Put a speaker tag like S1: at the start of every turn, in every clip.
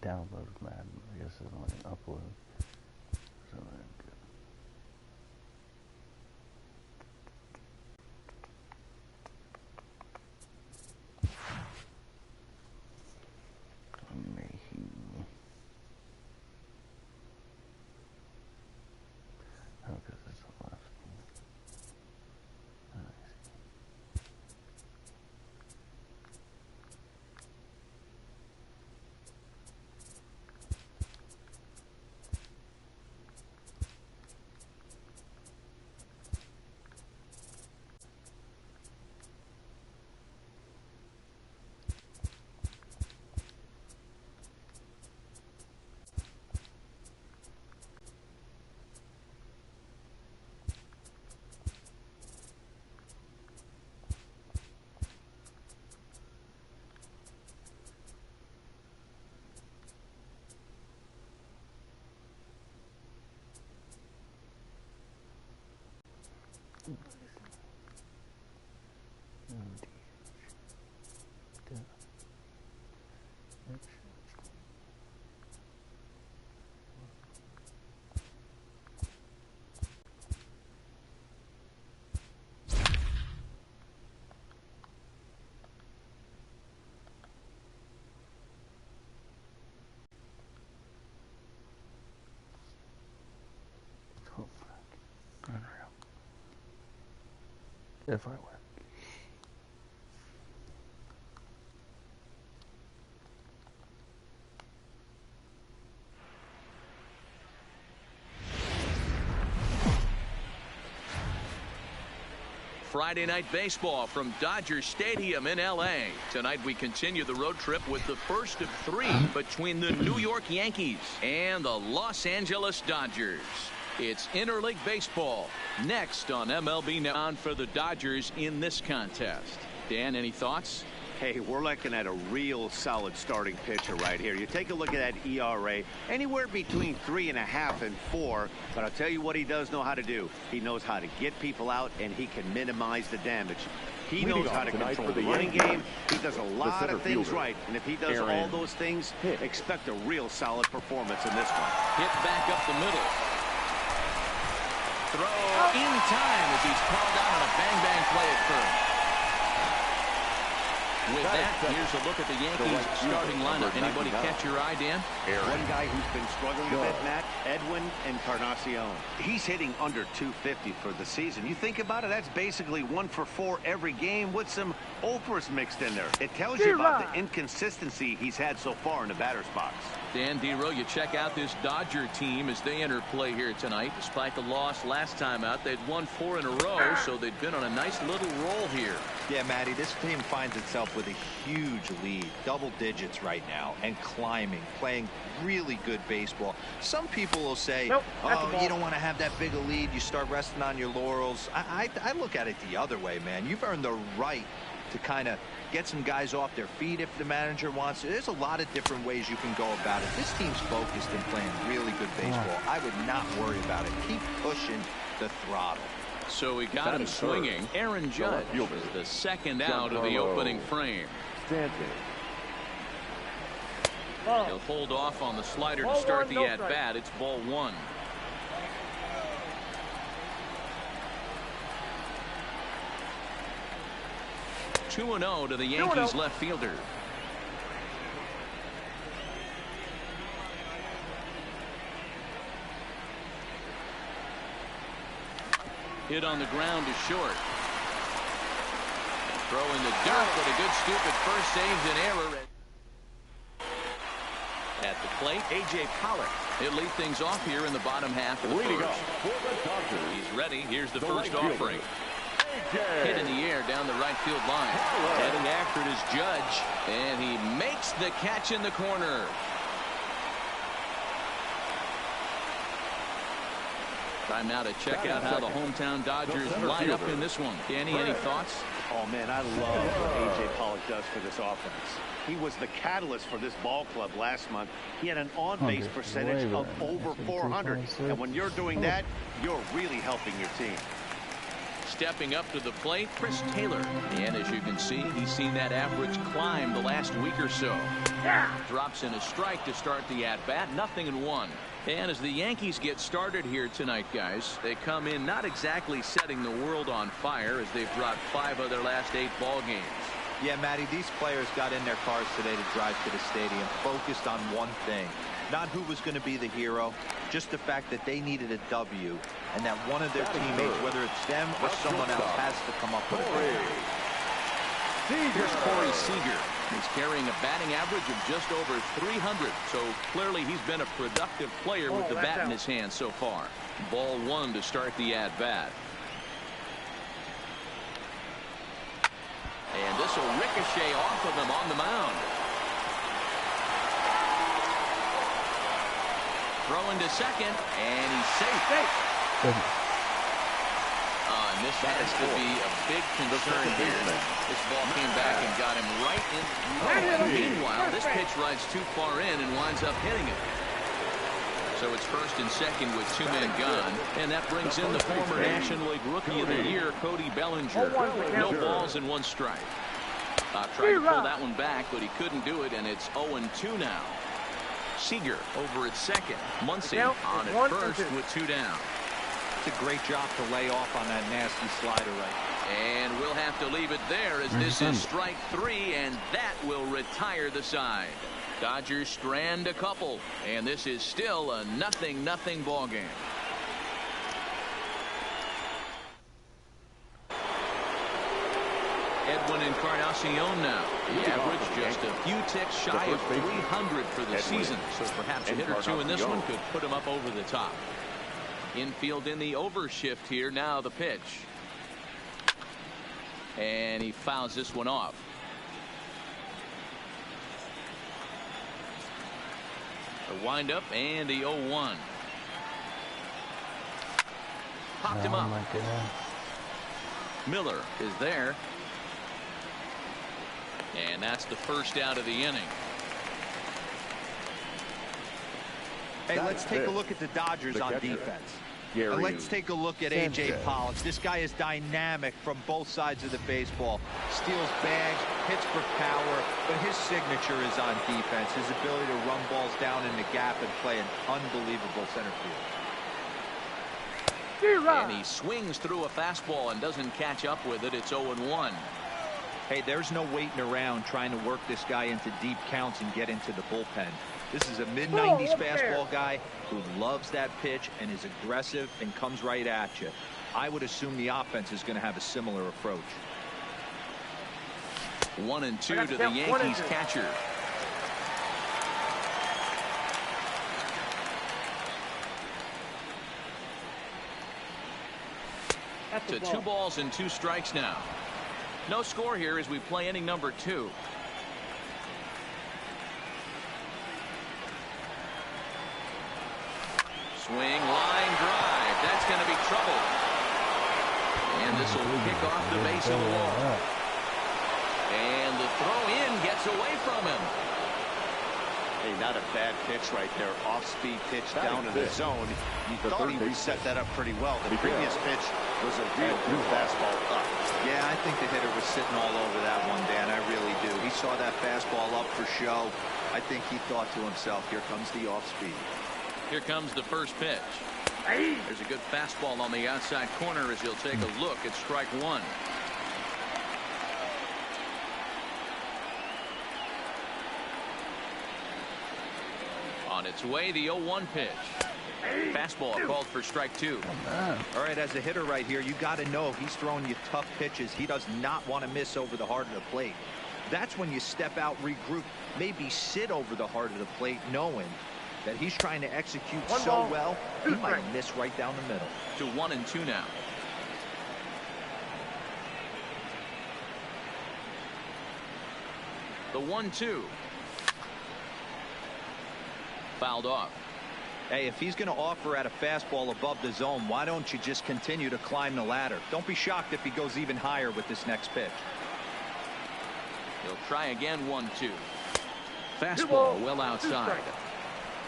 S1: download Madden. I guess it's only an upload. So if I win.
S2: Friday night baseball from Dodger Stadium in L.A. Tonight we continue the road trip with the first of 3 between the New York Yankees and the Los Angeles Dodgers. It's interleague baseball next on MLB Now. On for the Dodgers in this contest. Dan, any thoughts?
S3: Hey, we're looking at a real solid starting pitcher right here. You take a look at that ERA, anywhere between 3.5 and 4. But I'll tell you what he does know how to do. He knows how to get people out, and he can minimize the damage. He knows how to control the running game. He does a lot of things right. And if he does all those things, expect a real solid performance in this one.
S2: Hit back up the middle. Throw in time as he's called out on a bang-bang play at first. With that, here's a look at the Yankees starting lineup. Anybody catch your eye, Dan?
S3: One guy who's been struggling a bit, Matt, Edwin Encarnacion. He's hitting under 250 for the season. You think about it, that's basically 1 for 4 every game with some Oprahs mixed in there. It tells you about the inconsistency he's had so far in the batter's box.
S2: Dan Dero, you check out this Dodger team as they enter play here tonight. Despite the loss last time out, they'd won 4 in a row, so they've been on a nice little roll here.
S4: Yeah, Matty, this team finds itself with a huge lead, double digits right now, and climbing, playing really good baseball. Some people will say, oh, you don't want to have that big a lead. You start resting on your laurels. I look at it the other way, man. You've earned the right to kind of get some guys off their feet if the manager wants to. There's a lot of different ways you can go about it. This team's focused and playing really good baseball. I would not worry about it. Keep pushing the throttle.
S2: So we got him swinging. Aaron Judge is the second out of the opening frame. He'll hold off on the slider to start the at-bat. It's ball 1. Two and 0 to the Yankees left fielder. Hit on the ground is short. Throw in the dirt, but a good scoop at first saves an error. At the plate, A.J. Pollock. He'll lead things off here in the bottom half of the first. He's ready. Here's the first offering. Hit in the air down the right field line. Heading after it is Judge, and he makes the catch in the corner. Time now to check out how the hometown Dodgers line up in this one. Danny, any thoughts?
S3: Oh, man, I love what A.J. Pollock does for this offense. He was the catalyst for this ball club last month. He had an on-base percentage of over 400. And when you're doing that, you're really helping your team.
S2: stepping up to the plate, Chris Taylor. And as you can see, he's seen that average climb the last week or so. Drops in a strike to start the at-bat, 0-1. And as the Yankees get started here tonight, guys, they come in not exactly setting the world on fire as they've dropped 5 of their last 8 ball games.
S4: Yeah, Matty, these players got in their cars today to drive to the stadium, focused on one thing. Not who was going to be the hero, just the fact that they needed a W, and that one of their teammates, whether it's them or someone else, has to come up with a goal.
S2: Here's Corey Seager. He's carrying a batting average of just over 300, so clearly he's been a productive player with the bat in his hand so far. Ball 1 to start the at-bat. And this will ricochet off of him on the mound. Throwing to second, and he's safe. And this has to be a big concern here. This ball came back and got him right in. Meanwhile, this pitch rides too far in and winds up hitting it. So it's first and second with 2 men gone, and that brings in the former National League Rookie of the Year, Cody Bellinger. No balls and 1 strike. Tried to pull that one back, but he couldn't do it, and it's 0-2 now. Seager over at second. Muncy on at first with 2 down.
S4: It's a great job to lay off on that nasty slider right.
S2: And we'll have to leave it there as this is strike 3, and that will retire the side. Dodgers strand a couple, and this is still a 0-0 ball game. Edwin Encarnacion now. The average just a few ticks shy of 300 for the season, so perhaps a hit or 2 in this one could put him up over the top. Infield in the overshift here. Now the pitch. And he fouls this one off. The windup and the 0-1. Popped him up. Miller is there. And that's the first out of the inning.
S4: Hey, let's take a look at the Dodgers on defense. And let's take a look at A.J. Pollock. This guy is dynamic from both sides of the baseball. Steals bags, hits for power, but his signature is on defense. His ability to run balls down in the gap and play an unbelievable center field.
S2: And he swings through a fastball and doesn't catch up with it. It's 0-1.
S4: Hey, there's no waiting around trying to work this guy into deep counts and get into the bullpen. This is a mid-90s fastball guy who loves that pitch and is aggressive and comes right at you. I would assume the offense is going to have a similar approach.
S2: 1-2 to the Yankees catcher. To 2 balls and 2 strikes now. No score here as we play inning number 2. Swing, line drive. That's going to be trouble. And this will kick off the base of the wall. And the throw in gets away from him.
S3: Hey, not a bad pitch right there. Off-speed pitch down in the zone. You thought he would set that up pretty well. The previous pitch was a real fastball up.
S4: Yeah, I think the hitter was sitting all over that one, Dan. I really do. He saw that fastball up for show. I think he thought to himself, here comes the off-speed.
S2: Here comes the first pitch. There's a good fastball on the outside corner as he'll take a look at strike 1. On its way, the 0-1 pitch. Fastball called for strike 2.
S4: All right, as a hitter right here, you got to know if he's throwing you tough pitches, he does not want to miss over the heart of the plate. That's when you step out, regroup, maybe sit over the heart of the plate, knowing that he's trying to execute so well, he might miss right down the middle.
S2: To 1-2 now. The 1-2. Fouled off.
S4: Hey, if he's going to offer at a fastball above the zone, why don't you just continue to climb the ladder? Don't be shocked if he goes even higher with this next pitch.
S2: He'll try again. 1-2. Fastball well outside.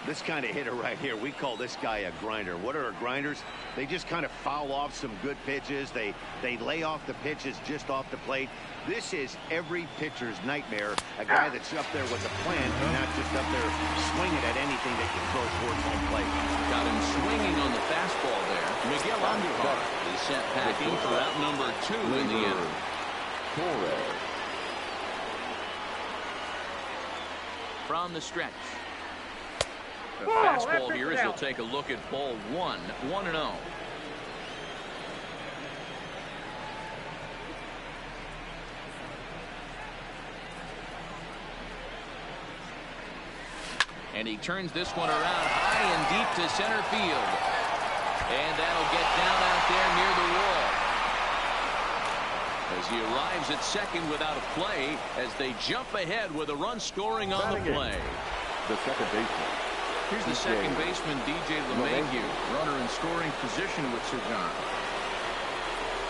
S3: This kind of hitter right here, we call this guy a grinder. What are grinders? They just kind of foul off some good pitches. They lay off the pitches just off the plate. This is every pitcher's nightmare. A guy that's up there with a plan and not just up there swinging at anything that can throw towards home plate.
S2: Got him swinging on the fastball there. Miguel Andujar is sent packing for out number 2 in the inning. From the stretch. The fastball here as he'll take a look at ball 1, 1-0. And he turns this one around high and deep to center field. And that'll get down out there near the wall. As he arrives at second without a play as they jump ahead with a run scoring on the play.
S1: The second baseman.
S2: Here's the second baseman, DJ LeMahieu, runner in scoring position with Sir John.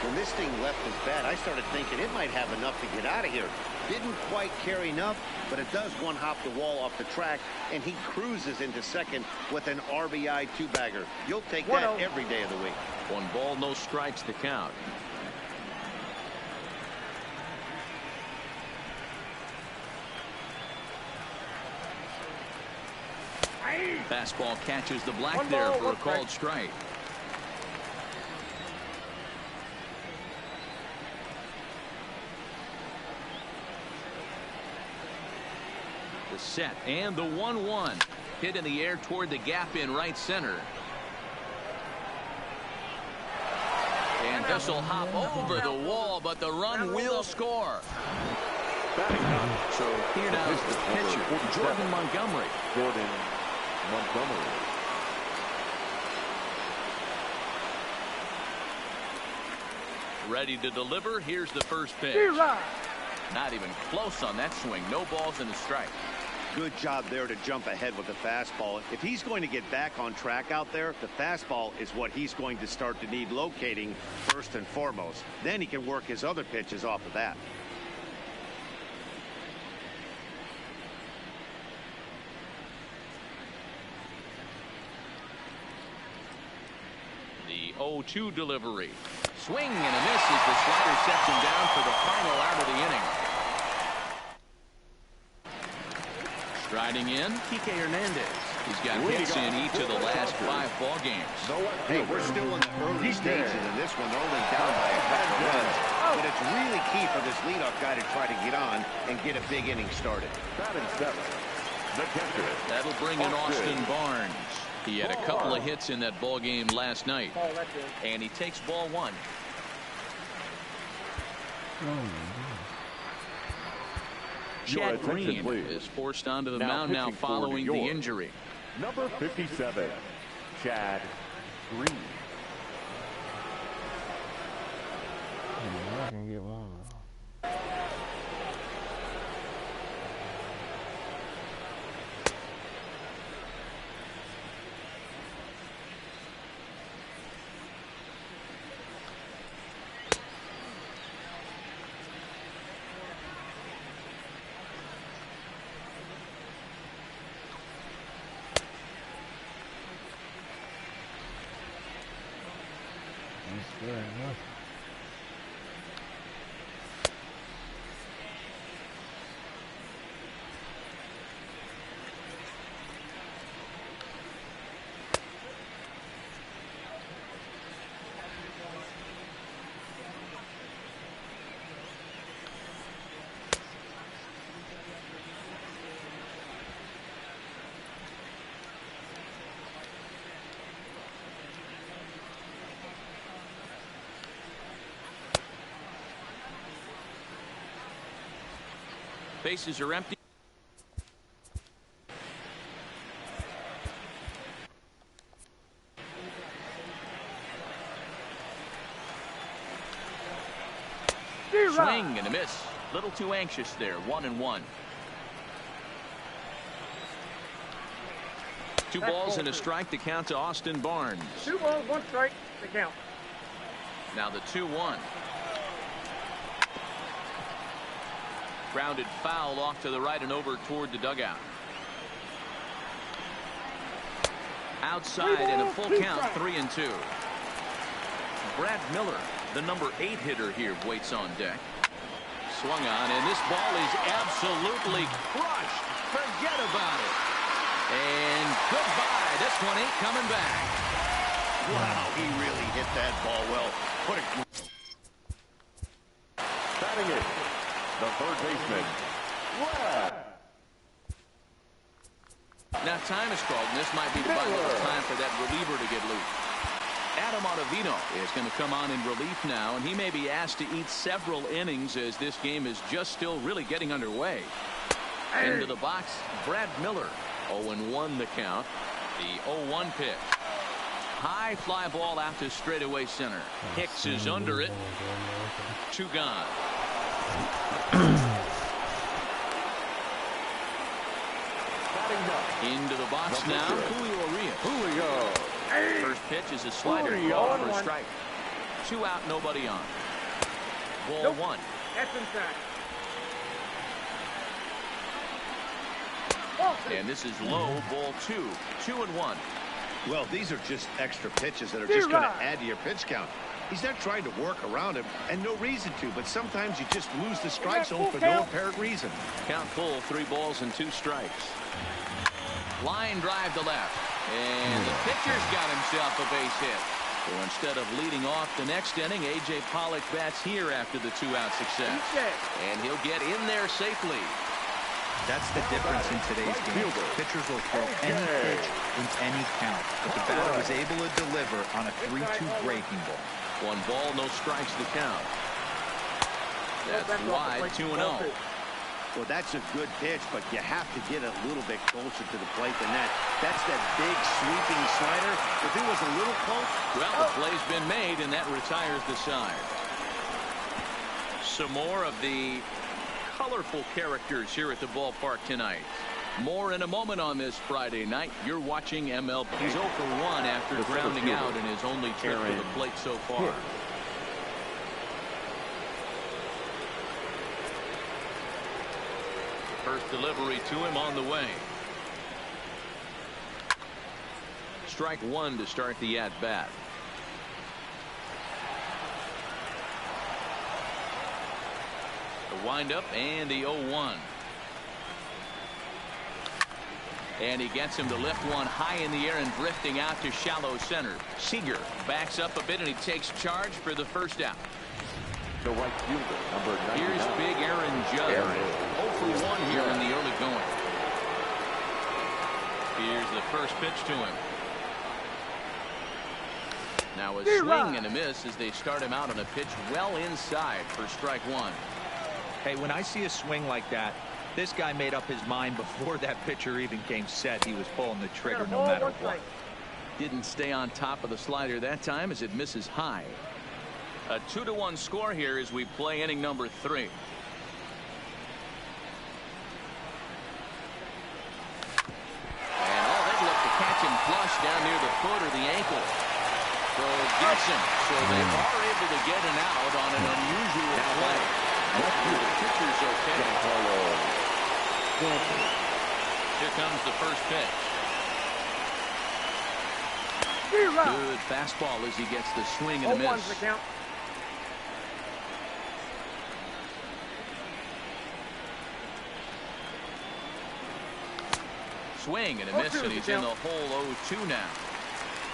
S3: When this thing left his bat, I started thinking it might have enough to get out of here. Didn't quite carry enough, but it does one hop the wall off the track, and he cruises into second with an RBI 2-bagger. You'll take that every day of the week.
S2: 1 ball, no strikes to count. Fastball catches the black there for a called strike. The set and the 1-1 hit in the air toward the gap in right center. And this will hop over the wall, but the run will score. So here now is the pitcher, Jordan Montgomery. Ready to deliver. Here's the first pitch. Not even close on that swing. No balls and a strike.
S3: Good job there to jump ahead with the fastball. If he's going to get back on track out there, the fastball is what he's going to start to need locating first and foremost. Then he can work his other pitches off of that.
S2: The 0-2 delivery. Swing and a miss as the slider sets him down for the final out of the inning. Striding in, Kike Hernandez. He's got hits in each of the last 5 ball games.
S3: Hey, we're still in the early stages of this one. They're only down by a couple of runs. But it's really key for this leadoff guy to try to get on and get a big inning started.
S2: That'll bring in Austin Barnes. He had a couple of hits in that ball game last night. And he takes ball 1. Chad Green is forced onto the mound now following the injury.
S1: Number 57, Chad Green. I can get one. Fair enough.
S2: Bases are empty. Swing and a miss. Little too anxious there. 1-1. 2 balls and a strike to count to Austin Barnes.
S5: 2 balls, 1 strike to count.
S2: Now the 2-1. Grounded foul off to the right and over toward the dugout. Outside and a full count, 3-2. Brad Miller, the number 8 hitter here, waits on deck. Swung on, and this ball is absolutely crushed. Forget about it. And goodbye. This one ain't coming back.
S3: Wow, he really hit that ball well. What a...
S6: Batting it, the third baseman, Brad.
S2: Now time is called, and this might be the time for that reliever to get loose. Adam Ottavino is going to come on in relief now, and he may be asked to eat several innings as this game is just still really getting underway. Into the box, Brad Miller. 0-1 the count. The 0-1 pitch. High fly ball out to straightaway center. Hicks is under it. 2 gone. Into the box now, Julio Urias. First pitch is a slider called for a strike. 2 out, nobody on. Ball 1.
S5: That's inside.
S2: And this is low, ball 2. 2-1.
S3: Well, these are just extra pitches that are just going to add to your pitch count. He's not trying to work around him, and no reason to, but sometimes you just lose the strike zone for no apparent reason.
S2: Count full, 3 balls and 2 strikes. Line drive to left. And the pitcher's got himself a base hit. So instead of leading off the next inning, A.J. Pollock bats here after the 2-out success. And he'll get in there safely.
S4: That's the difference in today's game. Pitchers will throw any pitch in any count. But the batter was able to deliver on a 3-2 breaking ball.
S2: 1 ball, no strikes to count. That's wide, 2-0.
S3: Well, that's a good pitch, but you have to get a little bit closer to the plate than that. That's that big sweeping slider. If it was a little close.
S2: Well, the play's been made, and that retires the side. Some more of the colorful characters here at the ballpark tonight. More in a moment on this Friday night. You're watching MLB. He's 0 for 1 after grounding out in his only trip to the plate so far. First delivery to him on the way. Strike 1 to start the at-bat. The windup and the 0-1. And he gets him to lift one high in the air and drifting out to shallow center. Seager backs up a bit and he takes charge for the first out.
S6: The right fielder, number 99.
S2: Here's big Aaron Judge. 0 for 1 here in the early going. Here's the first pitch to him. Now a swing and a miss as they start him out on a pitch well inside for strike 1.
S4: Hey, when I see a swing like that, this guy made up his mind before that pitcher even came set. He was pulling the trigger no matter what.
S2: Didn't stay on top of the slider that time as it misses high. A 2-1 score here as we play inning number 3. And they'd look to catch him flush down near the foot or the ankle. So gets him. So they are able to get an out on an unusual play. The pitcher's okay. Here comes the first pitch. Good fastball as he gets the swing and a miss. Swing and a miss, and he's in the hole 0-2 now.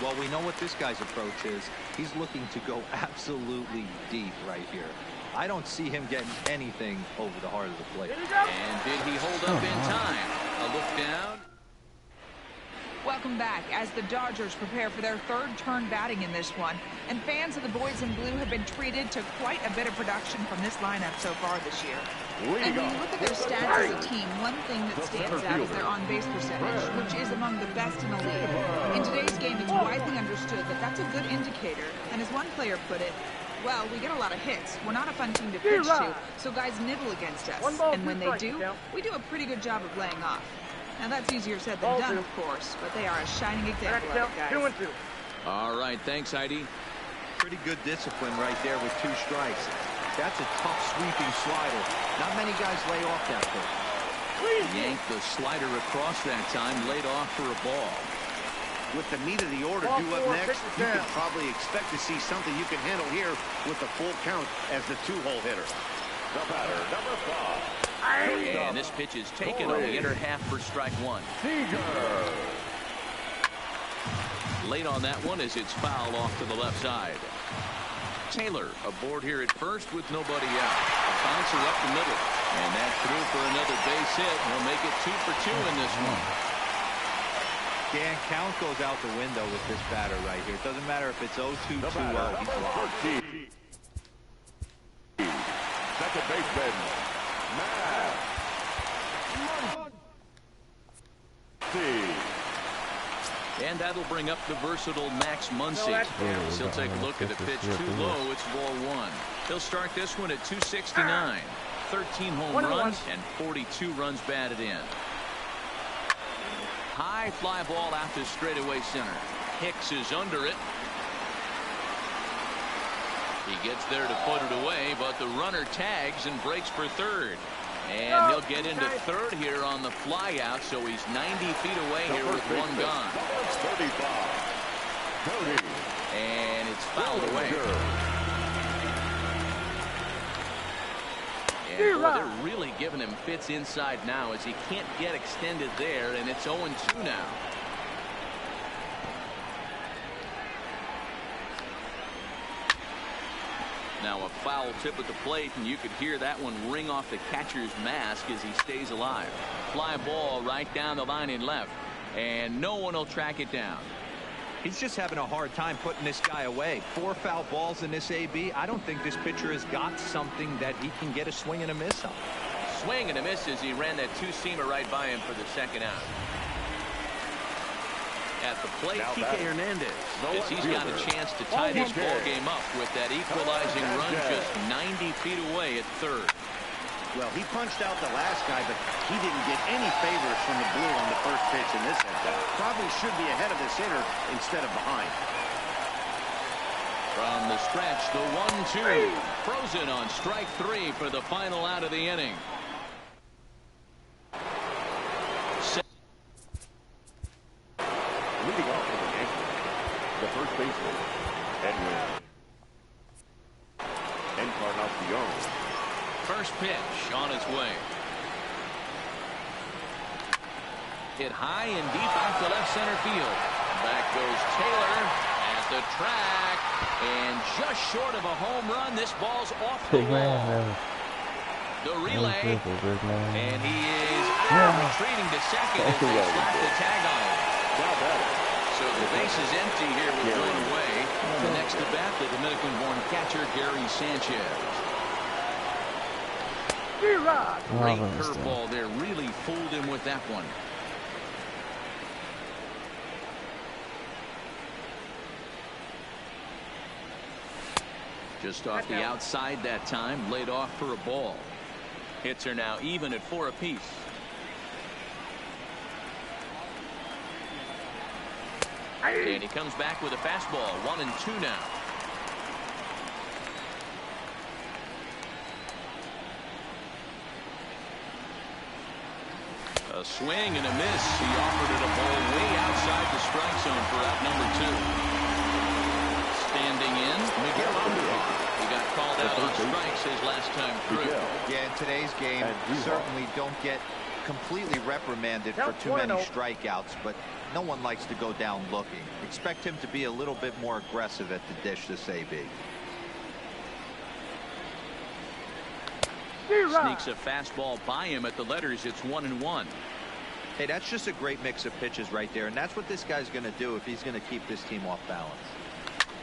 S4: Well, we know what this guy's approach is. He's looking to go absolutely deep right here. I don't see him getting anything over the heart of the plate.
S2: And did he hold up in time? A look down.
S7: Welcome back as the Dodgers prepare for their 3rd turn batting in this one. And fans of the boys in blue have been treated to quite a bit of production from this lineup so far this year. And when you look at their stats as a team, one thing that stands out is their on-base percentage, which is among the best in the league. In today's game, it's widely understood that that's a good indicator. And as one player put it, well, we get a lot of hits. We're not a fun team to pitch to, so guys nibble against us. And when they do, we do a pretty good job of laying off. Now, that's easier said than done, of course, but they are a shining example of it, guys.
S5: 2-2.
S2: All right, thanks, Heidi.
S4: Pretty good discipline right there with 2 strikes. That's a tough sweeping slider. Not many guys lay off that thing.
S2: Yanked the slider across that time, laid off for a ball.
S3: with the meat of the order
S5: Ball
S3: due up
S5: four,
S3: next,
S5: pitches
S3: you can
S5: down.
S3: probably expect to see something you can handle here with the full count as the two-hole hitter.
S6: The batter, number 5.
S2: And this pitch is taken on the inner half for strike one.
S6: Seager.
S2: Late on that one as it's fouled off to the left side. Taylor aboard here at first with nobody out. A bouncer up the middle. And that through for another base hit. He'll make it 2 for 2 in this one.
S4: Dan, count goes out the window with this batter right here. It doesn't matter if it's 0-2, 2-0. He's locked.
S6: Second baseman, Matt.
S2: And that'll bring up the versatile Max Muncy. As he'll take a look at the pitch too low. It's ball one. He'll start this one at 269. 13 home runs and 42 runs batted in. High fly ball out to straightaway center. Hicks is under it. He gets there to put it away, but the runner tags and breaks for third. And he'll get into third here on the fly out, so he's 90 feet away here with one gone.
S6: 35.
S2: And it's fouled away. And boy, they're really giving him fits inside now as he can't get extended there, and it's 0-2 now. Now a foul tip at the plate, and you could hear that one ring off the catcher's mask as he stays alive. Fly ball right down the line in left, and no one will track it down.
S4: He's just having a hard time putting this guy away. 4 foul balls in this AB. I don't think this pitcher has got something that he can get a swing and a miss on.
S2: Swing and a miss as he ran that two-seamer right by him for the second out. At the plate, Kike Hernandez, as he's got a chance to tie this ball game up with that equalizing run just 90 feet away at third.
S3: Well, he punched out the last guy, but he didn't get any favors from the blue on the first pitch in this at-bat. Probably should be ahead of this hitter instead of behind.
S2: From the stretch, the 1-2. Frozen on strike 3 for the final out of the inning.
S6: Leading off for the Yankees, the first baseman, Edwin Encarnacion.
S2: First pitch on its way. Hit high and deep out to left center field. Back goes Taylor at the track, and just short of a home run. This ball's off the wall. The relay, and he is retreating to second as they slap the tag on it. So the base is empty here with one away. The next to bat, the Dominican-born catcher Gary Sanchez. Great curveball there, really fooled him with that one. Just off the outside that time, laid off for a ball. Hits are now even at 4 apiece. And he comes back with a fastball. 1-2 now. A swing and a miss. He offered it a ball way outside the strike zone for out number 2. Standing in, Miguel Andujar. He got called out on strikes his last time through.
S4: Yeah, in today's game, certainly don't get completely reprimanded for too many strikeouts, but no one likes to go down looking. Expect him to be a little bit more aggressive at the dish this AB.
S2: Sneaks a fastball by him at the letters. It's 1-1.
S4: Hey, that's just a great mix of pitches right there, and that's what this guy's going to do if he's going to keep this team off balance.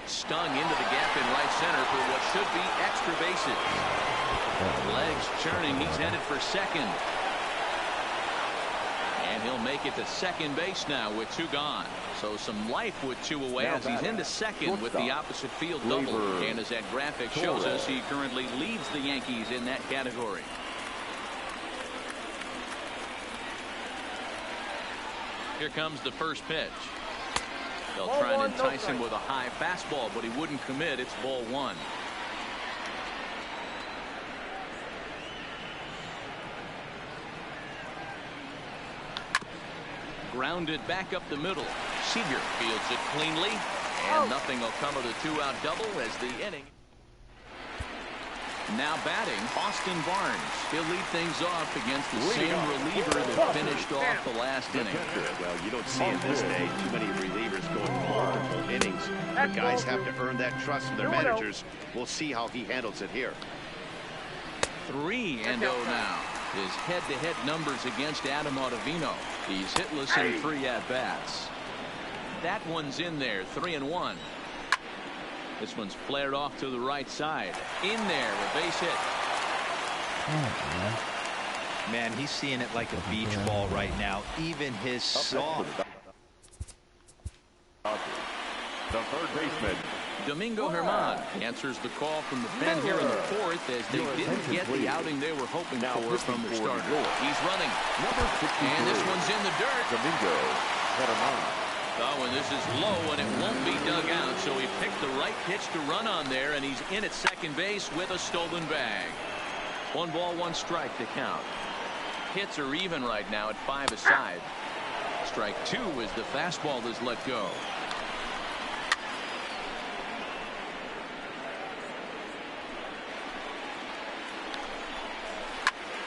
S2: Stung into the gap in right center for what should be extra bases. Legs churning. He's headed for second. And he'll make it to second base now with 2 gone. So some life with 2 away as he's into second with the opposite field double. And as that graphic shows us, he currently leads the Yankees in that category. Here comes the first pitch. They'll try and entice him with a high fastball, but he wouldn't commit. It's ball 1. Grounded back up the middle. Seager fields it cleanly. And nothing will come of the two-out double as the inning. Now batting, Austin Barnes. He'll lead things off against the same reliever that finished off the last inning.
S3: Well, you don't see it this day. Too many relievers going multiple innings. The guys have to earn that trust from their managers. We'll see how he handles it here.
S2: 3-0 now. His head-to-head numbers against Adam Ottavino. He's hitless in 3 at-bats. That one's in there, 3-1. This one's flared off to the right side. In there, a base hit.
S4: Man, he's seeing it like a beach ball right now. Even his soft.
S6: The third baseman,
S2: Domingo Germán answers the call from the pen here in the 4th as they didn't get the outing they were hoping for from their starter. He's running. And this one's in the dirt.
S6: Domingo Germán.
S2: Oh, and this is low, and it won't be dug out, so he picked the right pitch to run on there, and he's in at second base with a stolen bag. 1 ball, 1 strike to count. Hits are even right now at 5 aside. Strike 2 as the fastball is let go.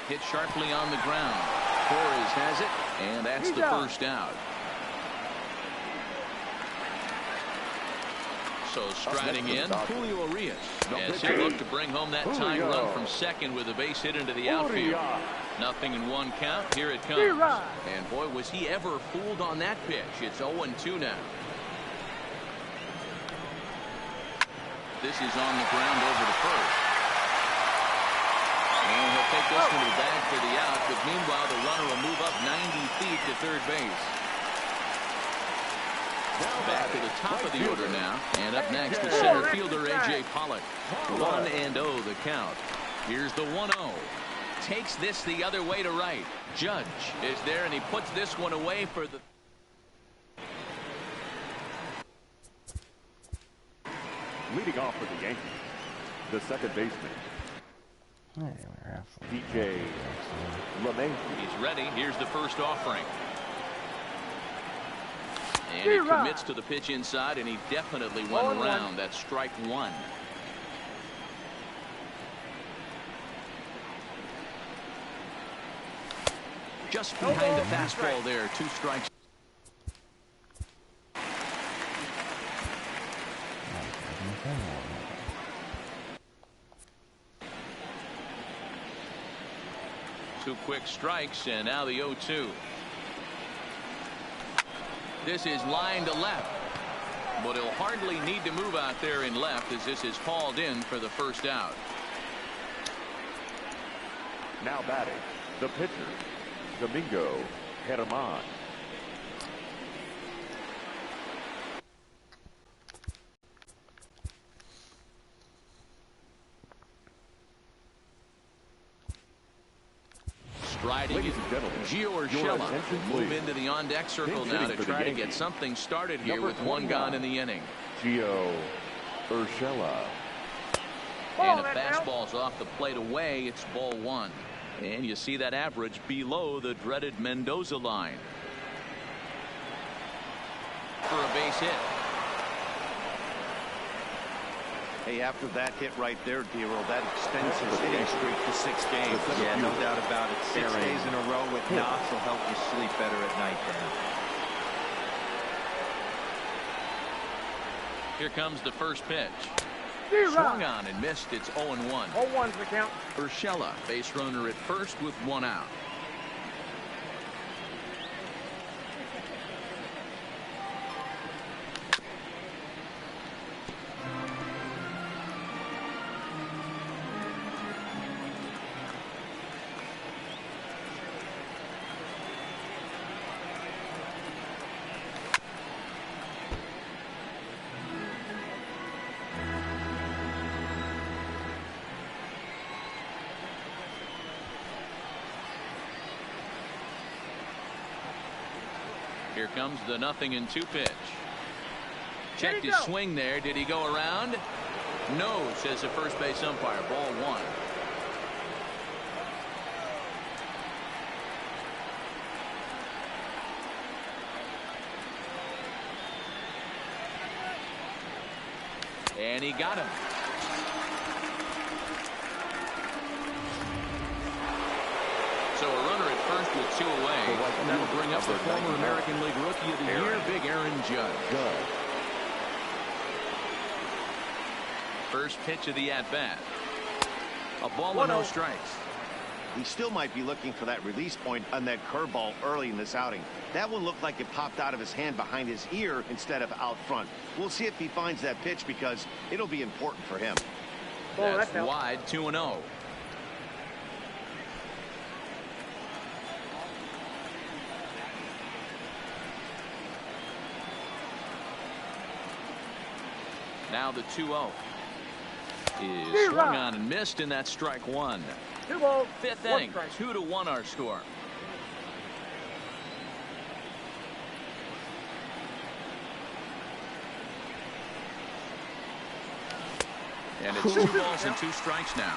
S2: Hit sharply on the ground. Torres has it, and that's the first out. So striding in, Julio Urias, as he looked to bring home that tying run from second with a base hit into the outfield. Nothing in 1 count. Here it comes. And boy, was he ever fooled on that pitch. It's 0-2 now. This is on the ground over to first. And he'll take this one to the bag for the out, but meanwhile the runner will move up 90 feet to third base. Back to the top of the order now. And up next, the center fielder, A.J. Pollock. 1-0 the count. Here's the 1-0. Takes this the other way to right. Judge is there, and he puts this one away for the...
S6: Leading off for the Yankees, the second baseman, DJ LeMay.
S2: He's ready. Here's the first offering. And he commits to the pitch inside, and he definitely went around. That's strike 1. Just behind the fastball there. 2 strikes. Two quick strikes, and now the 0-2. This is line to left, but he'll hardly need to move out there in left as this is hauled in for the first out.
S6: Now batting, the pitcher, Domingo Germán.
S2: Striding
S6: Ladies and gentlemen,
S2: Gio Urshela will move into the on-deck circle now to try to get something started here with 1 gone in the inning.
S6: Gio Urshela.
S2: And a fastball's off the plate away. It's ball 1. And you see that average below the dreaded Mendoza line. For a base hit.
S3: Hey, after that hit right there, D-Roll, that extends his hitting streak to 6 games.
S4: Yeah, no doubt about it. 6 days in a row with knocks will help you sleep better at night then.
S2: Here comes the first pitch. Swung on and missed. It's 0-1.
S5: 0-1's the count.
S2: Urshela, base runner at first with 1 out. Here comes the 0-2 pitch. Checked his swing there. Did he go around? No, says the first base umpire. Ball 1. And he got him. So a runner at first with 2 away. And that'll bring up the former American League Rookie of the Year, Big Aaron Judge. First pitch of the at-bat. A ball and no strikes.
S3: He still might be looking for that release point on that curveball early in this outing. That one looked like it popped out of his hand behind his ear instead of out front. We'll see if he finds that pitch because it'll be important for him.
S2: That's wide, 2-0. Now the 2-0 is swung on and missed, and that's strike 1.
S5: 2 balls,
S2: Fifth
S5: 1
S2: inning,
S5: strike.
S2: 2-1 our score. And it's 2 balls and 2 strikes now.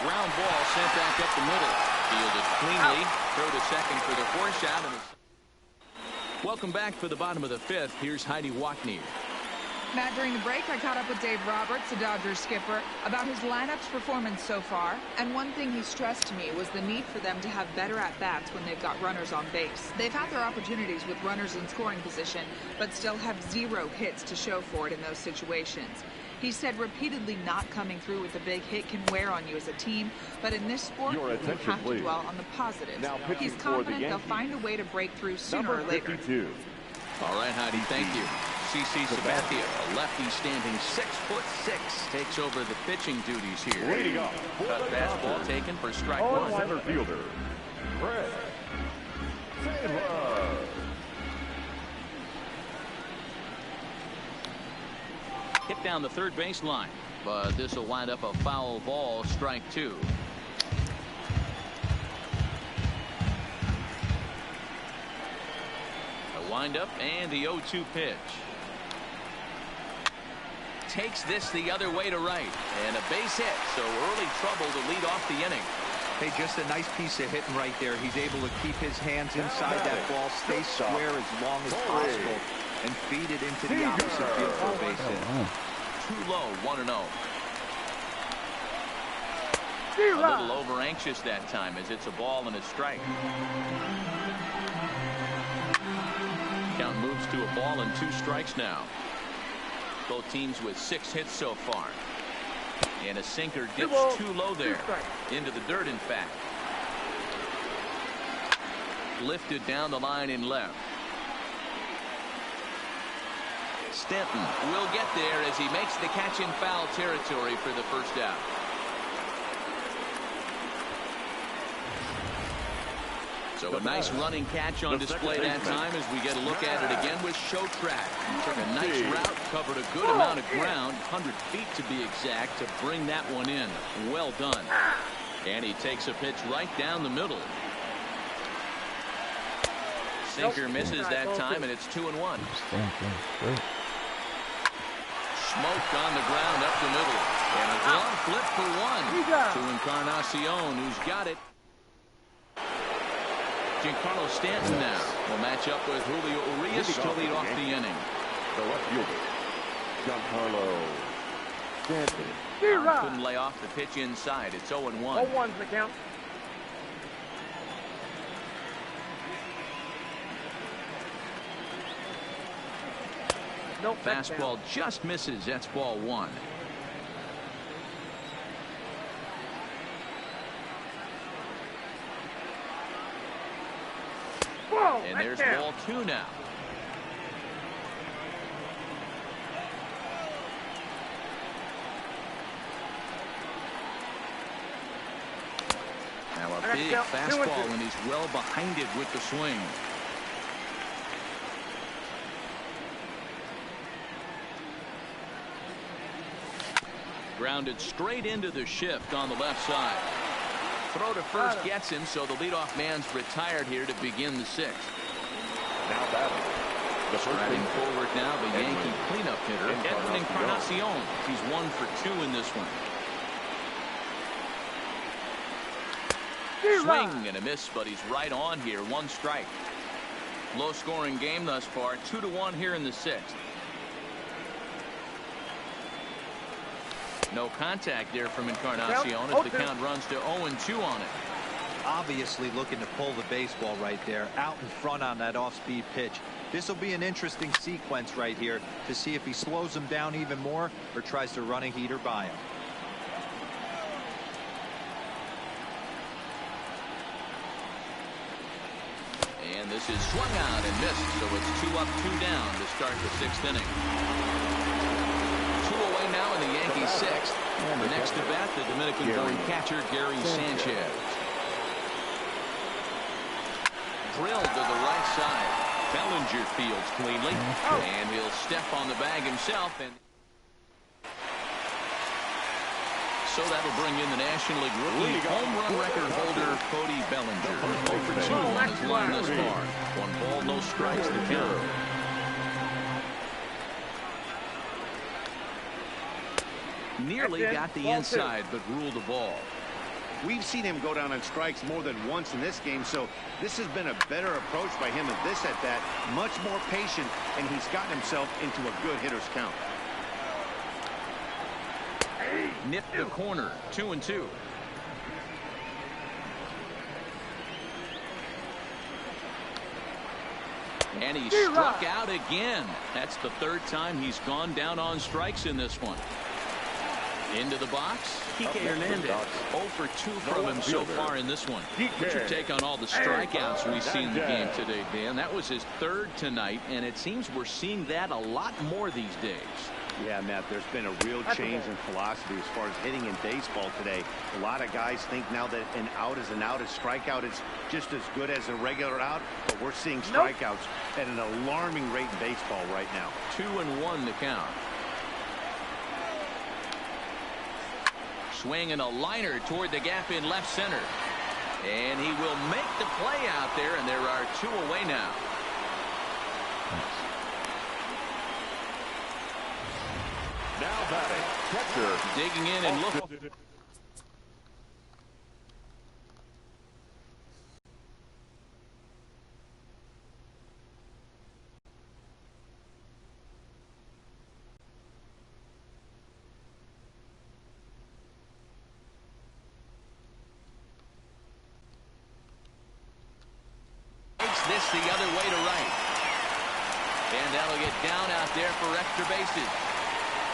S2: Ground ball sent back up the middle. Fielded cleanly. Throw to second for the 4th out. And welcome back for the bottom of the 5th. Here's Heidi Wackney.
S7: Matt, during the break, I caught up with Dave Roberts, the Dodgers skipper, about his lineup's performance so far. And one thing he stressed to me was the need for them to have better at-bats when they've got runners on base. They've had their opportunities with runners in scoring position, but still have 0 hits to show for it in those situations. He said repeatedly not coming through with a big hit can wear on you as a team, but in this sport, you have to dwell on the positives. He's confident they'll find a way to break through sooner or later.
S2: All right, Heidi, thank you. CC Sabathia, a lefty standing 6'6", takes over the pitching duties here. Cut fastball taken for strike 1.
S6: Center fielder, Fred Taylor.
S2: Hit down the third baseline, but this will wind up a foul ball, strike 2. A windup and the 0-2 pitch. Takes this the other way to right, and a base hit, so early trouble to lead off the inning.
S4: Hey, just a nice piece of hitting right there. He's able to keep his hands inside that ball, stay square as long as possible, and feed it into the opposite field for a base hit.
S2: Too low, 1-0. A little over anxious that time as it's a ball and a strike. Count moves to a ball and 2 strikes now. Both teams with 6 hits so far. And a sinker dips too low there. Into the dirt, in fact. Lifted down the line in left. Stanton will get there as he makes the catch in foul territory for the 1st out. So a nice running catch on display that time as we get a look at it again with Showtrack. Took a nice route, covered a good amount of ground, 100 feet to be exact, to bring that one in. Well done. And he takes a pitch right down the middle. Sinker misses that time, and it's 2-1. Smoked on the ground up the middle. And a glove flip for 1 to Encarnacion, who's got it. Giancarlo Stanton now will match up with Julio Urias to lead off the inning.
S6: The left fielder, Giancarlo Stanton.
S2: Couldn't lay off the pitch inside. It's 0-1.
S5: 0-1's the count. Nope,
S2: fastball just misses. That's ball 1. And there's ball 2 now. Now a big fastball, and he's well behind it with the swing. Grounded straight into the shift on the left side. Throw to first gets him, so the leadoff man's retired here to begin the 6th.
S6: Now batting. The
S2: Riding forward now, the Yankee cleanup hitter, Edwin Encarnacion. He's 1 for 2 in this one. Swing and a miss, but he's right on here. 1 strike. Low-scoring game thus far. 2-1 here in the 6th. No contact there from Encarnacion as the count runs to 0-2 on it.
S4: Obviously looking to pull the baseball right there, out in front on that off-speed pitch. This will be an interesting sequence right here to see if he slows him down even more or tries to run a heater by him.
S2: And this is swung out and missed, so it's 2 up, 2 down to start the 6th inning. 2 away now in the Yankees 6th. The next to bat, the Dominican-born catcher Gary Sanchez. Drilled to the right side. Bellinger fields cleanly, and he'll step on the bag himself. And so that'll bring in the National League rookie home run record holder Cody Bellinger. 0 for 2 on his line thus far. 1 ball, no strikes to count. Nearly got the inside, but ruled the ball.
S3: We've seen him go down on strikes more than once in this game, so this has been a better approach by him at this at-bat. Much more patient, and he's gotten himself into a good hitter's count.
S2: Nipped the corner. 2-2. And he struck out again. That's the 3rd time he's gone down on strikes in this one. Into the box, Kike Hernandez. 0 for 2 from him so far in this one. What's your take on all the strikeouts we've seen in the game today, Dan? That was his 3rd tonight, and it seems we're seeing that a lot more these days.
S3: Yeah, Matt, there's been a real change in philosophy as far as hitting in baseball today. A lot of guys think now that an out is an out, a strikeout is just as good as a regular out, but we're seeing strikeouts at an alarming rate in baseball right now.
S2: 2-1 the count. Swing and a liner toward the gap in left center. And he will make the play out there, and there are 2 away now.
S6: Now batting, catcher.
S2: Digging in and looking. This the other way to right. And that'll get down out there for extra bases.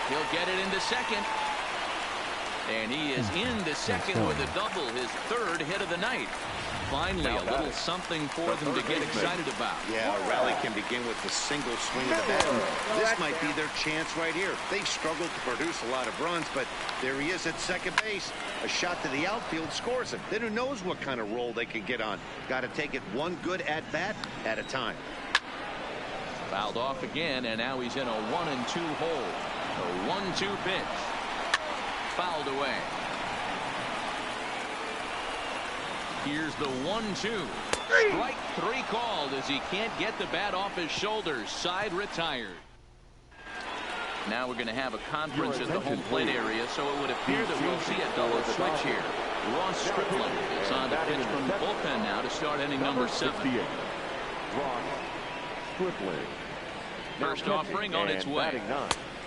S2: He'll get it into second. And he is into second with a double, his 3rd hit of the night. Finally, a little something for them to get excited about.
S3: Yeah, a rally can begin with a single swing of the bat. This might be their chance right here. They've struggled to produce a lot of runs, but there he is at second base. A shot to the outfield scores him. Then who knows what kind of roll they can get on. Got to take it one good at-bat at a time.
S2: Fouled off again, and now he's in a 1-2 hole. A 1-2 pitch. Fouled away. Here's the 1-2. Strike 3 called as he can't get the bat off his shoulders. Side retired. Now we're going to have a conference in the home plate area, so it would appear that we'll see a double switch here. Ross Stripling is on the pitch from the bullpen now to start inning number 7.
S6: Ross Stripling.
S2: First offering on its way.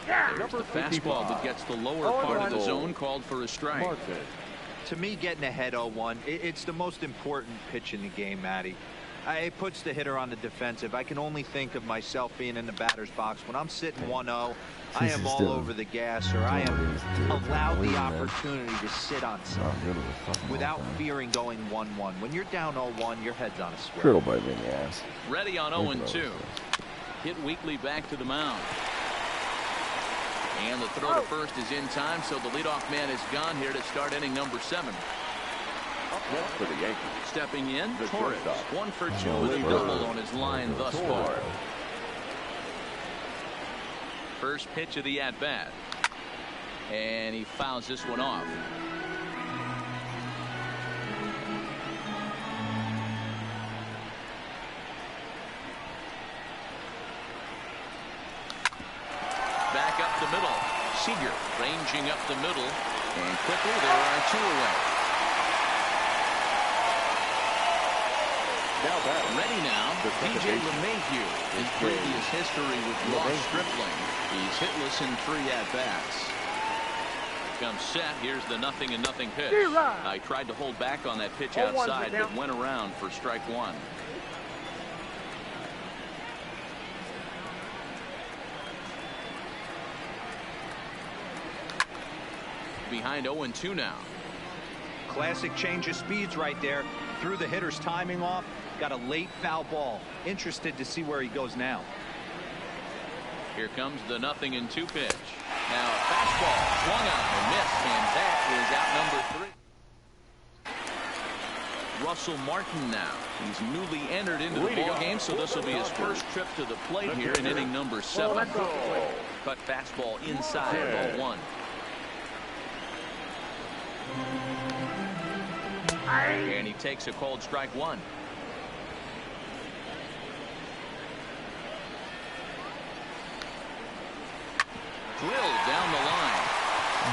S2: There's the fastball that gets the lower part of the zone, called for a strike.
S4: To me, getting ahead 0-1, it's the most important pitch in the game, Matty. It puts the hitter on the defensive. I can only think of myself being in the batter's box. When I'm sitting 1-0, I am all over the gas, or I am allowed the opportunity to sit on something without fearing going 1-1. When you're down 0-1, your head's on a swivel.
S1: Turtle bite me in the ass.
S2: Ready on 0-2. Hit weakly back to the mound. And the throw to first is in time, so the leadoff man is gone here to start inning number 7.
S6: Up next for the Yankees.
S2: Stepping in,
S6: The
S2: Torres.
S6: shortstop.
S2: 1 for 2 with a double on his line thus far. First pitch of the at-bat. And he fouls this one off. Back up the middle. Seager ranging up the middle. And quickly there are 2 away.
S6: Now back.
S2: Ready now, DJ LeMahieu. His previous history with Ross Stripling. He's hitless in 3 at-bats. Comes set. Here's the 0-0 pitch. I tried to hold back on that pitch outside, but went around for strike 1. Behind 0-2 now.
S4: Classic change of speeds right there. Threw the hitter's timing off. Got a late foul ball. Interested to see where he goes now.
S2: Here comes the 0-2 pitch. Now a fastball swung out and missed, and that is out number 3. Russell Martin now. He's newly entered into the ball game, so this will be his first trip to the plate here in inning number 7. Cut fastball inside, ball 1. And he takes a called strike 1. Drilled down the line.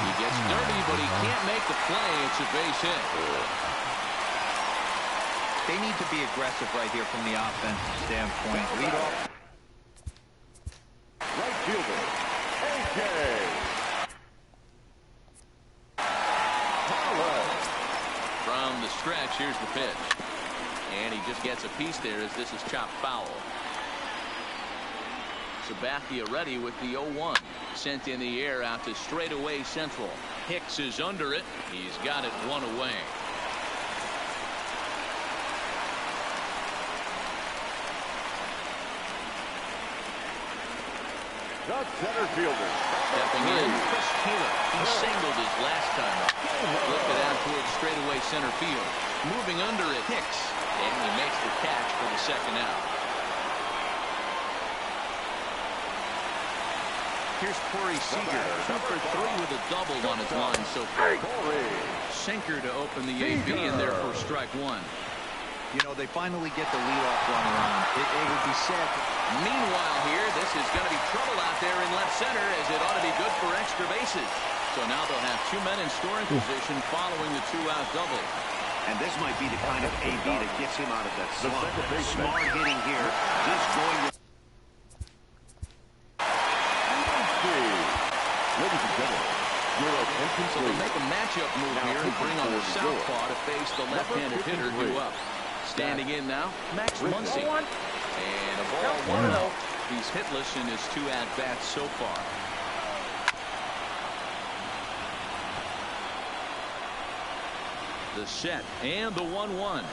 S2: He gets dirty, but he can't make the play. It's a base hit.
S4: They need to be aggressive right here from the offensive standpoint. Lead off.
S6: Right fielder, A.J.
S2: From the stretch, here's the pitch. And he just gets a piece there as this is chopped foul. Sabathia ready with the 0-1. Sent in the air out to straightaway central. Hicks is under it. He's got it 1 away.
S6: The center fielder.
S2: Stepping in, Chris Taylor. He singled his last time up. Lifted out towards straightaway center field. Moving under it, Hicks. And he makes the catch for the second out. Here's Corey Seager. 2 for 3 with a double on his line so far. Sinker to open the AB in there for strike 1.
S4: You know, they finally get the leadoff runner on. It would be sad.
S2: Meanwhile here, this is going to be trouble out there in left center, as it ought to be good for extra bases. So now they'll have 2 men in scoring position following the 2-out double.
S3: And this might be the kind of AB that gets him out of that slump. Smart hitting here. Just going with...
S6: Ladies and gentlemen, your attention
S2: So they'll make a matchup move here and bring on the southpaw to face the left-handed hitter due up. Standing in now, Max Muncy. And a ball 1-0. He's hitless in his 2 at-bats so far. The set and the 1-1.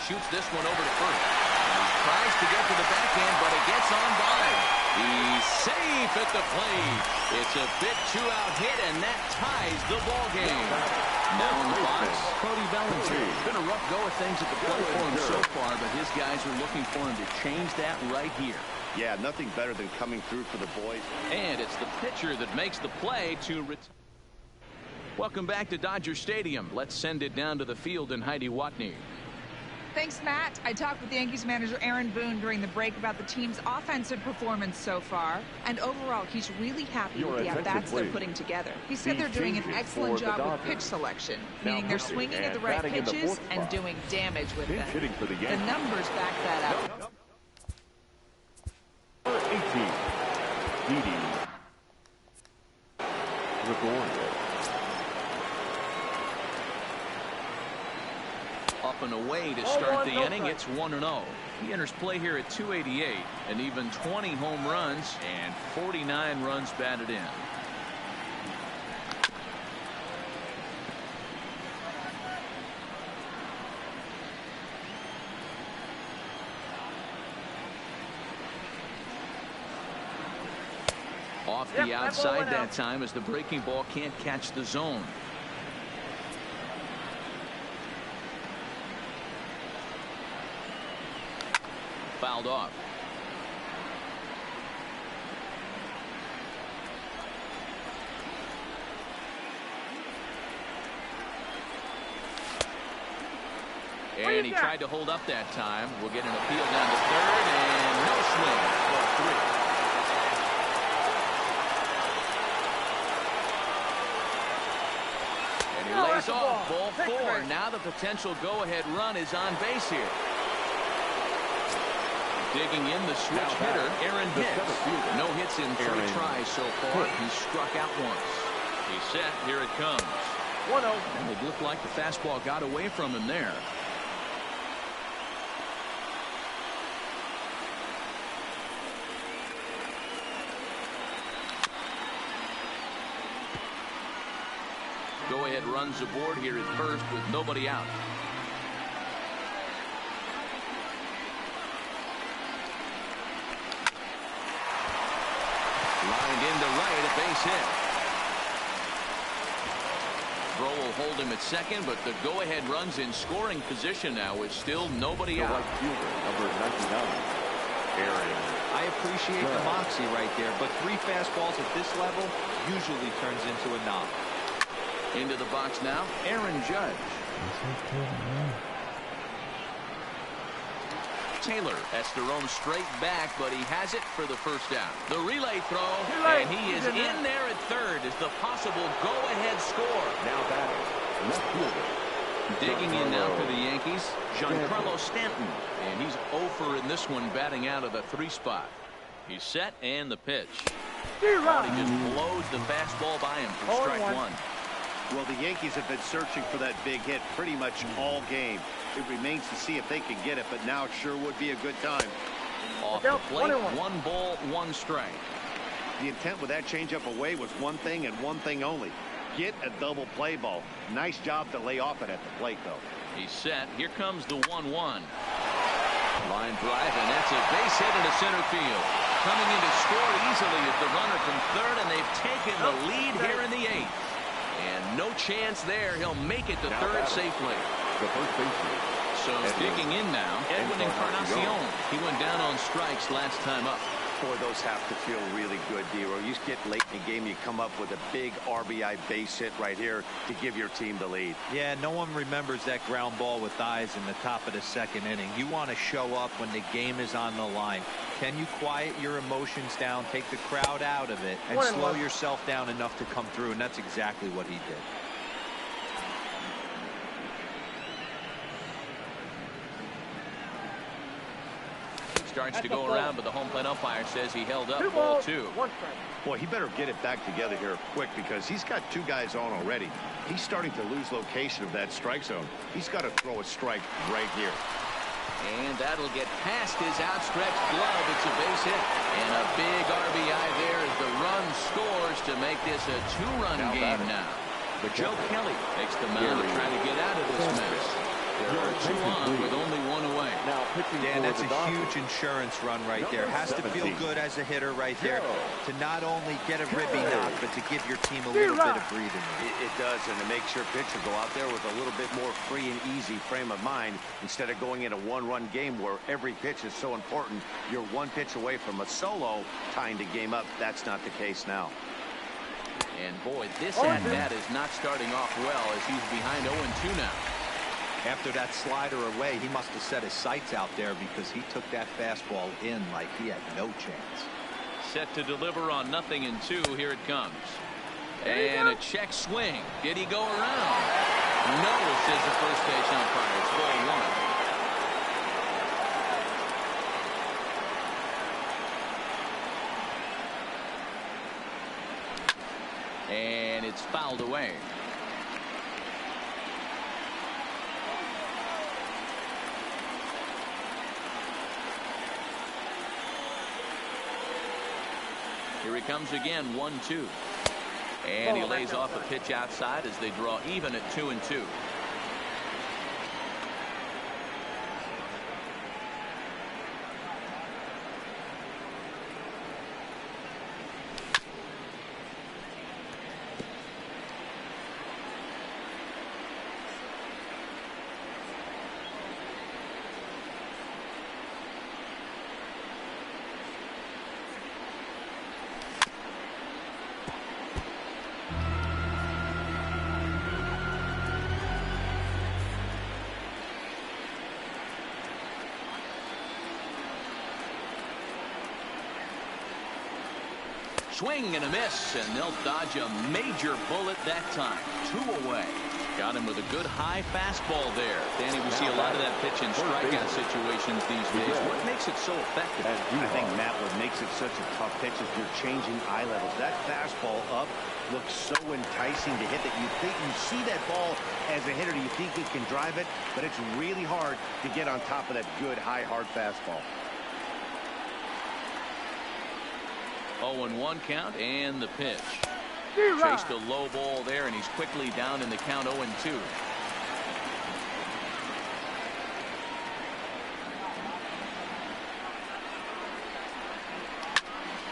S2: Shoots this one over to first. And he tries to get to the backhand, but it gets on by. He's safe at the plate. It's a big 2-out hit, and that ties the ball game. Now in the box, Cody Bellinger. It's been a rough go of things at the plate for him so far, but his guys are looking for him to change that right here.
S3: Yeah, nothing better than coming through for the boys.
S2: And it's the pitcher that makes the play to retire. Welcome back to Dodger Stadium. Let's send it down to the field and Heidi Watney.
S7: Thanks, Matt. I talked with Yankees manager Aaron Boone during the break about the team's offensive performance so far. And overall, he's really happy with the at-bats they're putting together. He said they're doing an excellent job with pitch selection, meaning they're swinging at the right pitches and doing damage with them. The numbers back that up.
S6: Number 18, Didi Gregorius.
S2: Up and away to start the inning. It's 1-0. He enters play here at 288, and even 20 home runs and 49 runs batted in. Off the outside that time, as the breaking ball can't catch the zone. Fouled off. And he tried to hold up that time. We'll get an appeal down to third, and no swing. Ball 3. And he lays off ball 4. Now the potential go-ahead run is on base here. Digging in the switch hitter, Aaron Hicks. No hits in 3 tries so far. He struck out once. He's set. Here it comes.
S5: 1-0.
S2: And it looked like the fastball got away from him there. Go-ahead runs aboard here at first with nobody out. Lined into right, a base hit. Throw will hold him at second, but the go-ahead run's in scoring position now with still nobody out.
S6: Number 99, Aaron.
S4: I appreciate the moxie right there, but 3 fastballs at this level usually turns into a knock.
S2: Into the box now, Aaron Judge. Taylor has to roam straight back, but he has it for the first down. The relay throw, and he is in there at third as the possible go-ahead score.
S6: Now batting, left fielder.
S2: Digging in now for the Yankees, Giancarlo Stanton. And he's 0 for in this one, batting out of the 3 spot. He's set, and the pitch. He just blows the fastball by him for strike 1.
S3: Well, the Yankees have been searching for that big hit pretty much all game. It remains to see if they can get it, but now it sure would be a good time.
S2: Off the plate, 1 ball, 1 strike.
S3: The intent with that changeup away was one thing and one thing only. Get a double play ball. Nice job to lay off it at the plate, though.
S2: He's set. Here comes the 1-1. Line drive, and that's a base hit into center field. Coming in to score easily is the runner from third, and they've taken the lead here in the 8th. And no chance there. He'll make it to third safely.
S6: The first baseman.
S2: So digging in now, Edwin Encarnacion. He went down on strikes last time up.
S3: Boy, those have to feel really good, D-Row. You get late in the game, you come up with a big RBI base hit right here to give your team the lead.
S4: Yeah, no one remembers that ground ball with eyes in the top of the 2nd inning. You want to show up when the game is on the line. Can you quiet your emotions down, take the crowd out of it, and slow yourself down enough to come through? And that's exactly what he did.
S2: Starts to go around, but the home plate umpire says he held up. Ball 2.
S3: Boy, he better get it back together here quick because he's got 2 guys on already. He's starting to lose location of that strike zone. He's got to throw a strike right here.
S2: And that'll get past his outstretched glove. It's a base hit. And a big RBI there as the run scores to make this a 2-run game now. But Joe Kelly takes the mound to try to get out of this mess. There are 2 on with only 1 away.
S6: Now pitching.
S4: Dan, that's a huge insurance run right there. Has to feel good as a hitter right there to not only get a ribby knock, but to give your team a little bit of breathing room.
S3: It does, and to make sure pitcher go out there with a little bit more free and easy frame of mind instead of going in a 1-run game where every pitch is so important. You're 1 pitch away from a solo tying the game up. That's not the case now.
S2: And boy, this at-bat is not starting off well as he's behind 0-2 now.
S4: After that slider away, he must have set his sights out there because he took that fastball in like he had no chance.
S2: Set to deliver on 0-2. Here it comes. And a check swing. Did he go around? No, says the first base umpire. It's ball 1. And it's fouled away. Here he comes again, 1-2. And he lays off a pitch outside as they draw even at 2-2. Swing and a miss, and they'll dodge a major bullet that time. 2 away. Got him with a good high fastball there. Danny, we see a lot of that pitch in strikeout situations these days. What makes it so effective?
S3: I think, Matt, what makes it such a tough pitch is you're changing eye levels. That fastball up looks so enticing to hit that you think you see that ball as a hitter. You think you can drive it, but it's really hard to get on top of that good, high, hard fastball.
S2: 0-1 count and the pitch. Chased a low ball there, and he's quickly down in the count 0-2.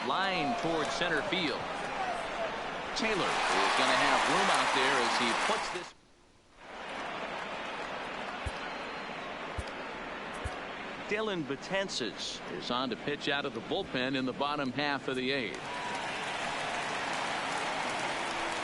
S2: Line towards center field. Taylor is going to have room out there as he puts this. Dylan Betances is on to pitch out of the bullpen in the bottom half of the 8th.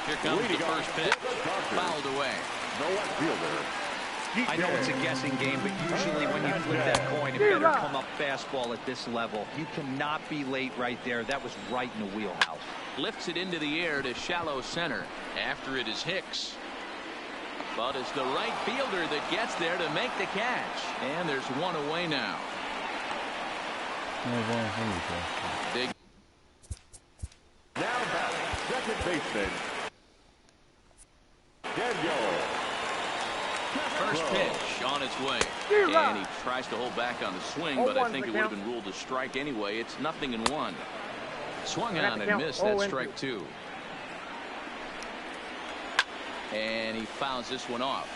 S2: Here comes the first pitch. Fouled away.
S6: No left fielder.
S4: I know it's a guessing game, but usually when you flip that coin, it better come up fastball at this level. You cannot be late right there. That was right in the wheelhouse.
S2: Lifts it into the air to shallow center. After it is Hicks. But it's the right fielder that gets there to make the catch. And there's one away now. Big.
S6: Now batting, second baseman, Daniel.
S2: First pitch on its way. And he tries to hold back on the swing, but I think it would have been ruled a strike anyway. It's 0-1. Swung on and missed. That's strike 2. And he fouls this one off.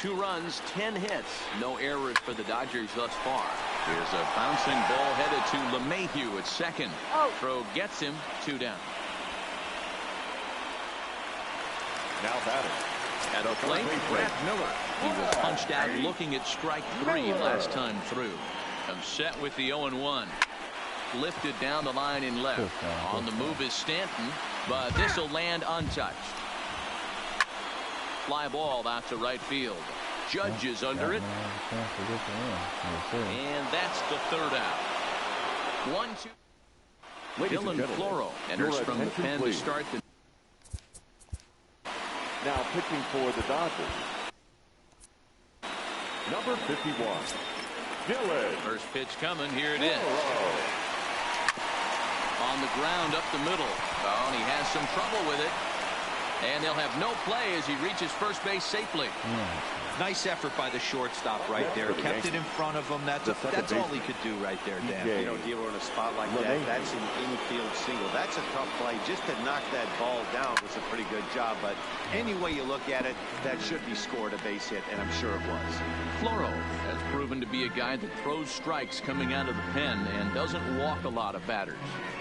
S2: 2 runs, 10 hits. No errors for the Dodgers thus far. Here's a bouncing ball headed to LeMahieu at second. Throw gets him, 2 down.
S6: Now batting.
S2: At a plate, Brett Miller. He was punched out looking at strike 3 last time through. I'm set with the 0-1. Lifted down the line in left. On the move is Stanton, but this will land untouched. Fly ball out to right field. Judge is under it. And that's the 3rd out. 1-2. Dylan Floro enters from the pen to start the.
S6: Now pitching for the Dodgers, number 51, Dylan.
S2: First pitch coming. Here it is. On the ground up the middle. Oh, and he has some trouble with it. And they'll have no play as he reaches first base safely.
S4: Nice effort by the shortstop right there. Kept it in front of him. That's all he could do right there, Dan.
S3: You know, dealer in a spot like that, that's an infield single. That's a tough play. Just to knock that ball down was a pretty good job. But any way you look at it, that should be scored a base hit, and I'm sure it was.
S2: Floro has proven to be a guy that throws strikes coming out of the pen and doesn't walk a lot of batters.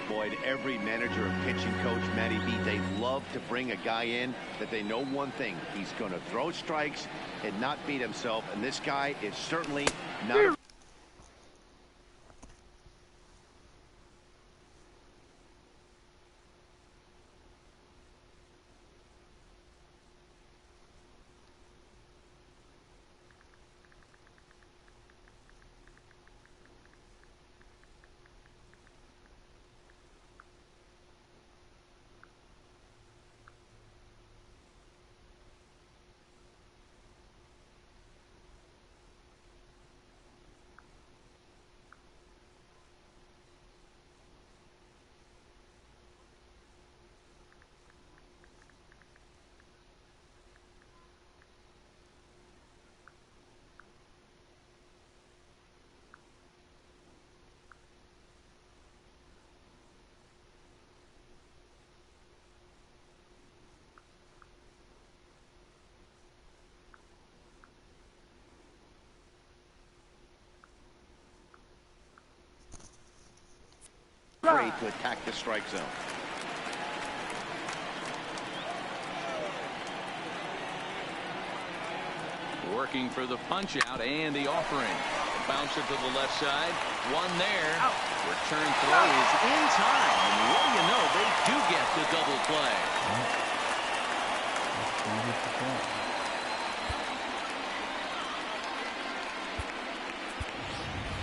S3: Boyd, every manager and pitching coach, Matty B, they love to bring a guy in that they know one thing. He's going to throw strikes and not beat himself. And this guy is certainly not. Afraid to attack the strike zone.
S2: Working for the punch out and the offering. Bouncer to the left side. One there. Return throw is in time. And what do you know? They do get the double play.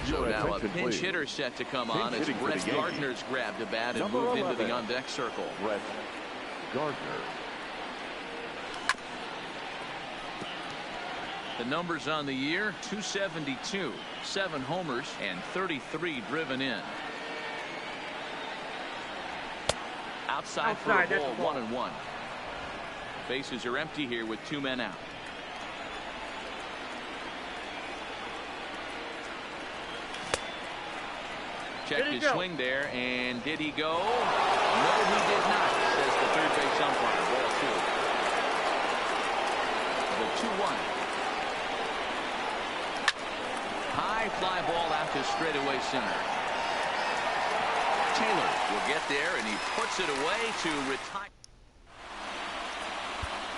S2: So now a pinch hitter set to come on as Brett Gardner's grabbed a bat and moved into the on-deck circle.
S6: Brett Gardner.
S2: The numbers on the year: 272, 7 homers, and 33 driven in. Outside for a ball, 1-1. Bases are empty here with 2 men out. Checked his swing there, and did he go? No, he did not, says the third base umpire. Ball 2. The 2-1. High fly ball out to straightaway center. Taylor will get there, and he puts it away to retire.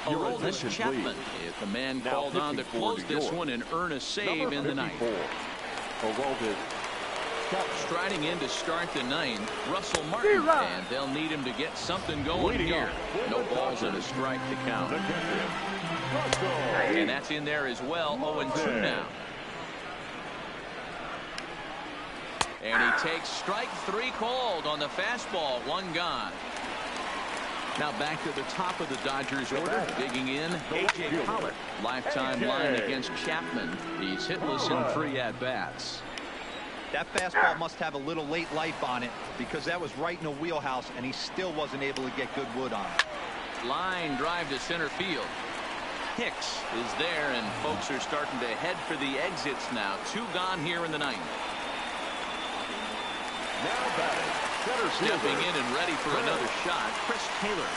S2: Aroldis Chapman is the man called on to close this one and earn a save in the ninth. Striding in to start the ninth, Russell Martin, and they'll need him to get something going here. No balls and a strike to count. And that's in there as well. 0-2 now. And he takes strike 3 called on the fastball. 1 gone. Now back to the top of the Dodgers order. Digging in, A.J. Pollock. Lifetime line against Chapman. He's hitless in 3 at-bats.
S4: That fastball must have a little late life on it, because that was right in the wheelhouse, and he still wasn't able to get good wood on it.
S2: Line drive to center field. Hicks is there, and folks are starting to head for the exits now. 2 gone here in the ninth. Stepping in and ready for another shot, Chris Taylor.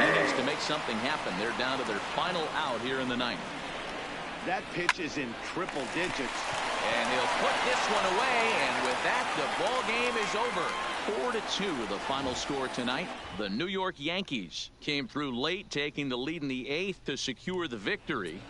S2: And he needs to make something happen. They're down to their final out here in the ninth.
S3: That pitch is in triple digits.
S2: And he'll put this one away, and with that, the ball game is over. 4-2 the final score tonight. The New York Yankees came through late, taking the lead in the 8th to secure the victory.